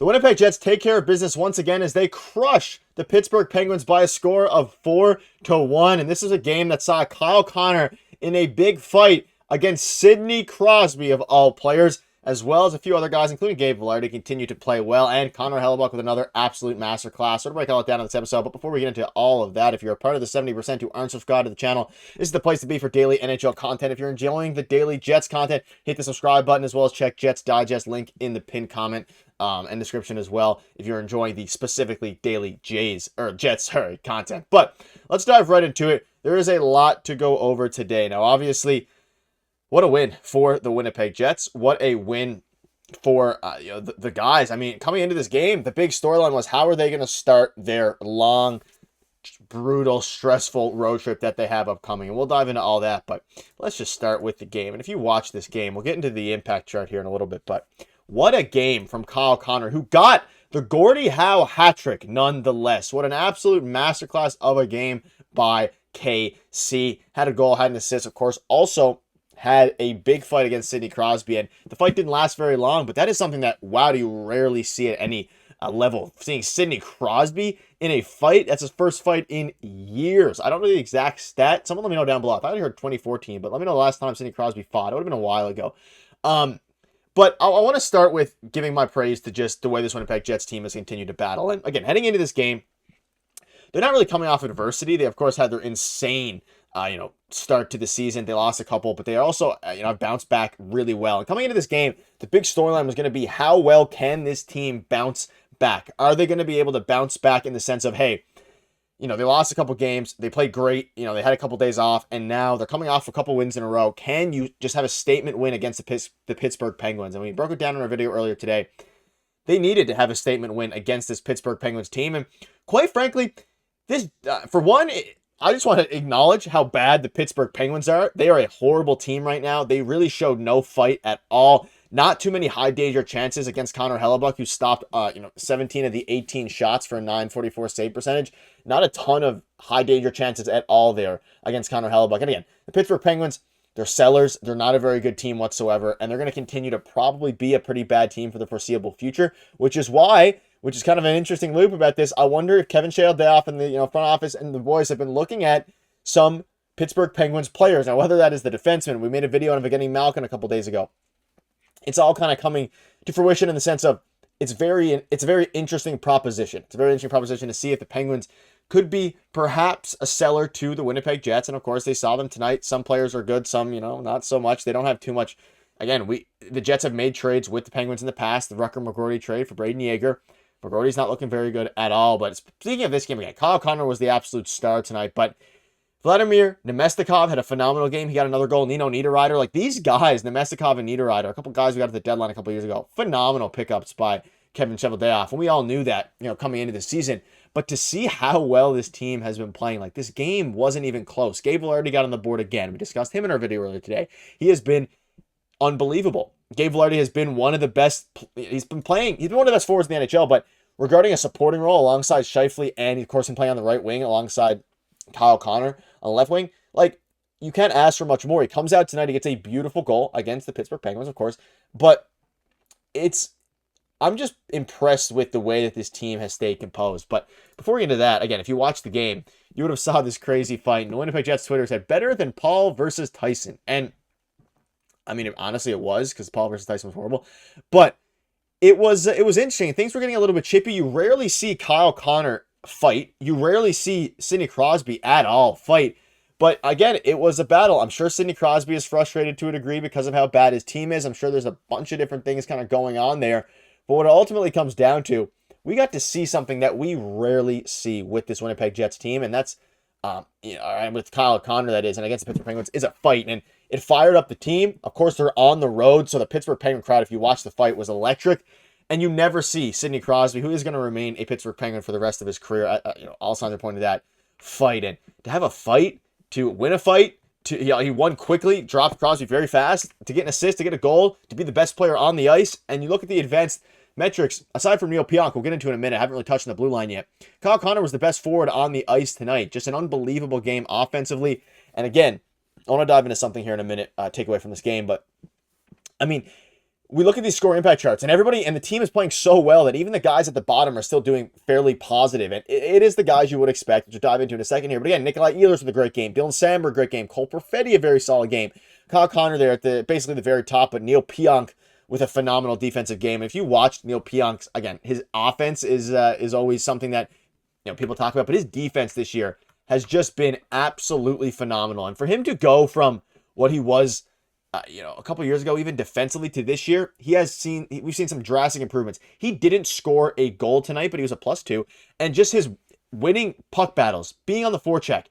The Winnipeg Jets take care of business once again as they crush the Pittsburgh Penguins by a score of 4-1. And this is a game that saw Kyle Connor in a big fight against Sidney Crosby of all players, as well as a few other guys, including Gabe Vilardi, continue to play well, and Connor Hellebuyck with another absolute masterclass. So to break all it down in this episode, but before we get into all of that, if you're a part of the 70% who aren't subscribed to the channel, this is the place to be for daily NHL content. If you're enjoying the daily Jets content, hit the subscribe button, as well as check Jets Digest, link in the pinned comment and description as well, if you're enjoying the specifically daily Jets content. But let's dive right into it. There is a lot to go over today. Now, obviously, what a win for the Winnipeg Jets. What a win for the guys. I mean, coming into this game, the big storyline was how are they going to start their long, brutal, stressful road trip that they have upcoming. And we'll dive into all that, but let's just start with the game. And if you watch this game, we'll get into the impact chart here in a little bit, but what a game from Kyle Connor, who got the Gordie Howe hat trick nonetheless. What an absolute masterclass of a game by KC. Had a goal, had an assist, of course. Also had a big fight against Sidney Crosby, and the fight didn't last very long, but that is something that, wow, do you rarely see at any level. Seeing Sidney Crosby in a fight, that's his first fight in years. I don't know the exact stat. Someone let me know down below. I thought I heard 2014, but let me know the last time Sidney Crosby fought. It would have been a while ago. But I want to start with giving my praise to just the way this Winnipeg Jets team has continued to battle. And again, heading into this game, they're not really coming off adversity. They, of course, had their insane start to the season. They lost a couple, but they also, bounced back really well. And coming into this game, the big storyline was going to be how well can this team bounce back? Are they going to be able to bounce back in the sense of, hey, they lost a couple games, they played great, they had a couple days off, and now they're coming off a couple wins in a row. Can you just have a statement win against the Pittsburgh Penguins? And we broke it down in our video earlier today. They needed to have a statement win against this Pittsburgh Penguins team, and quite frankly, this, for one, I just want to acknowledge how bad the Pittsburgh Penguins are. They are a horrible team right now. They really showed no fight at all. Not too many high danger chances against Connor Hellebuyck, who stopped 17 of the 18 shots for a .944 save percentage. Not a ton of high danger chances at all there against Connor Hellebuyck. And again, the Pittsburgh Penguins, they're sellers. They're not a very good team whatsoever, and they're going to continue to probably be a pretty bad team for the foreseeable future, which is kind of an interesting loop about this. I wonder if Kevin Shaledayoff and the front office and the boys have been looking at some Pittsburgh Penguins players. Now, whether that is the defenseman, we made a video on Evgeny Malkin a couple days ago. It's all kind of coming to fruition in the sense of it's a very interesting proposition. It's a very interesting proposition to see if the Penguins could be perhaps a seller to the Winnipeg Jets. And of course, they saw them tonight. Some players are good, some, not so much. They don't have too much. Again, the Jets have made trades with the Penguins in the past. The Rucker-McGroarty trade for Braden Yeager. McGroarty's not looking very good at all. But speaking of this game again, Kyle Connor was the absolute star tonight. But Vladimir Nemestikov had a phenomenal game. He got another goal. Nino Niederreiter. Like these guys, Nemestikov and Niederreiter, a couple guys we got at the deadline a couple years ago. Phenomenal pickups by Kevin Shaledayoff. And we all knew that, coming into the season. But to see how well this team has been playing, like this game wasn't even close. Gabe already got on the board again. We discussed him in our video earlier today. He has been unbelievable. Gabe Vilardi has been one of the best. He's been one of the best forwards in the NHL, but regarding a supporting role alongside Scheifele and, of course, him playing on the right wing alongside Kyle Connor on the left wing, like, you can't ask for much more. He comes out tonight, he gets a beautiful goal against the Pittsburgh Penguins, of course, but I'm just impressed with the way that this team has stayed composed. But before we get into that, again, if you watch the game, you would have saw this crazy fight. And the Winnipeg Jets Twitter said, better than Paul versus Tyson. And, I mean, honestly, it was, because Paul versus Tyson was horrible. But it was interesting. Things were getting a little bit chippy. You rarely see Kyle Connor fight. You rarely see Sidney Crosby at all fight. But again, it was a battle. I'm sure Sidney Crosby is frustrated to a degree because of how bad his team is. I'm sure there's a bunch of different things kind of going on there. But what it ultimately comes down to, we got to see something that we rarely see with this Winnipeg Jets team, and that's, with Kyle Connor, that is, and against the Pittsburgh Penguins, is a fight. And it fired up the team. Of course, they're on the road, so the Pittsburgh Penguin crowd, if you watch the fight, was electric. And you never see Sidney Crosby, who is going to remain a Pittsburgh Penguin for the rest of his career. All signs are pointing to that. Fight. And to have a fight, to win a fight, he won quickly, dropped Crosby very fast, to get an assist, to get a goal, to be the best player on the ice. And you look at the advanced metrics, aside from Neil Pionk, we'll get into in a minute. I haven't really touched on the blue line yet. Kyle Connor was the best forward on the ice tonight. Just an unbelievable game offensively. And again, I want to dive into something here in a minute, take away from this game. But, I mean, we look at these score impact charts, and everybody and the team is playing so well that even the guys at the bottom are still doing fairly positive. And it is the guys you would expect, which we'll dive into in a second here. But again, Nikolai Ehlers with a great game. Dylan Samberg, great game. Cole Perfetti, a very solid game. Kyle Connor there at basically the very top, but Neil Pionk with a phenomenal defensive game. And if you watched Neil Pionk's, again, his offense is always something that people talk about, but his defense this year has just been absolutely phenomenal. And for him to go from what he was a couple years ago, even defensively, to this year, we've seen some drastic improvements. He didn't score a goal tonight, but he was a +2. And just his winning puck battles, being on the forecheck,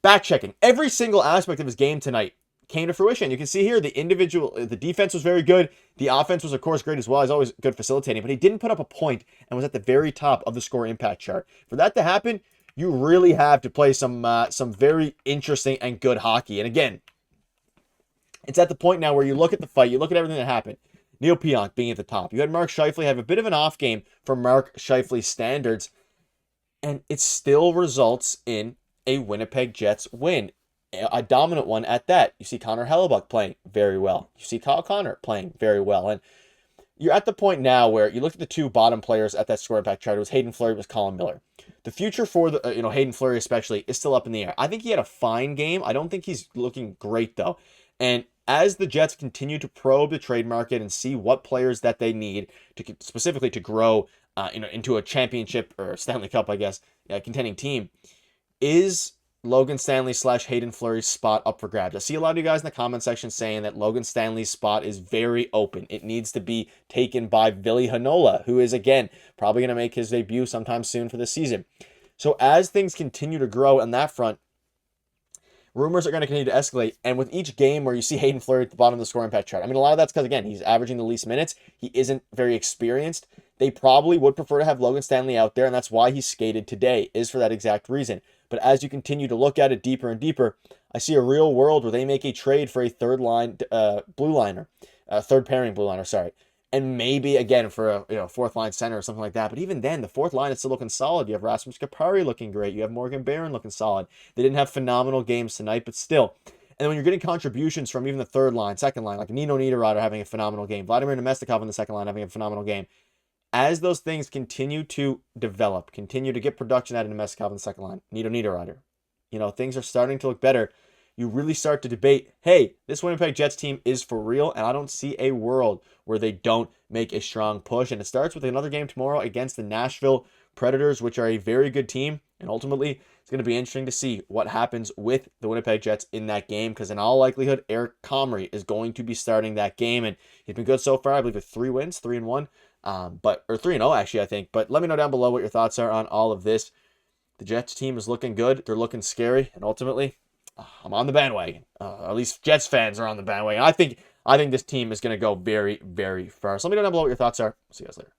back checking, every single aspect of his game tonight came to fruition. You can see here the defense was very good. The offense was, of course, great as well. He's always good facilitating, but he didn't put up a point and was at the very top of the score impact chart. For that to happen, you really have to play some very interesting and good hockey. And again, it's at the point now where you look at the fight, you look at everything that happened. Neil Pionk being at the top. You had Mark Scheifele have a bit of an off game for Mark Scheifele's standards, and it still results in a Winnipeg Jets win. A dominant one at that. You see Connor Hellebuck playing very well. You see Kyle Connor playing very well. And you're at the point now where you look at the two bottom players at that score impact chart. It was Hayden Fleury, it was Colin Miller. The future for the Hayden Fleury especially is still up in the air. I think he had a fine game. I don't think he's looking great though. And as the Jets continue to probe the trade market and see what players that they need to specifically to grow into a championship or Stanley Cup, I guess, contending team, is Logan Stanley / Hayden Fleury's spot up for grabs. I see a lot of you guys in the comment section saying that Logan Stanley's spot is very open. It needs to be taken by Ville Heinola, who is, again, probably going to make his debut sometime soon for the season. So as things continue to grow on that front, rumors are going to continue to escalate, and with each game where you see Hayden Fleury at the bottom of the score impact chart, I mean, a lot of that's because, again, he's averaging the least minutes. He isn't very experienced. They probably would prefer to have Logan Stanley out there, and that's why he skated today, is for that exact reason. But as you continue to look at it deeper and deeper, I see a real world where they make a trade for a third pairing blue liner, sorry. And maybe, again, for a fourth line center or something like that. But even then, the fourth line is still looking solid. You have Rasmus Kupari looking great. You have Morgan Barron looking solid. They didn't have phenomenal games tonight, but still. And then when you're getting contributions from even the third line, second line, like Nino Niederreiter having a phenomenal game, Vladimir Nemestikov in the second line having a phenomenal game. As those things continue to develop, continue to get production out of Nemestikov in the second line, Nino Niederreiter, things are starting to look better. You really start to debate, hey, this Winnipeg Jets team is for real, and I don't see a world where they don't make a strong push. And it starts with another game tomorrow against the Nashville Predators, which are a very good team. And ultimately, it's going to be interesting to see what happens with the Winnipeg Jets in that game, because in all likelihood, Eric Comrie is going to be starting that game. And he's been good so far. I believe with 3 wins, 3-1, or 3-0 actually, I think. But let me know down below what your thoughts are on all of this. The Jets team is looking good. They're looking scary. And ultimately, I'm on the bandwagon. At least Jets fans are on the bandwagon. I think this team is going to go very, very far. So let me know down below what your thoughts are. See you guys later.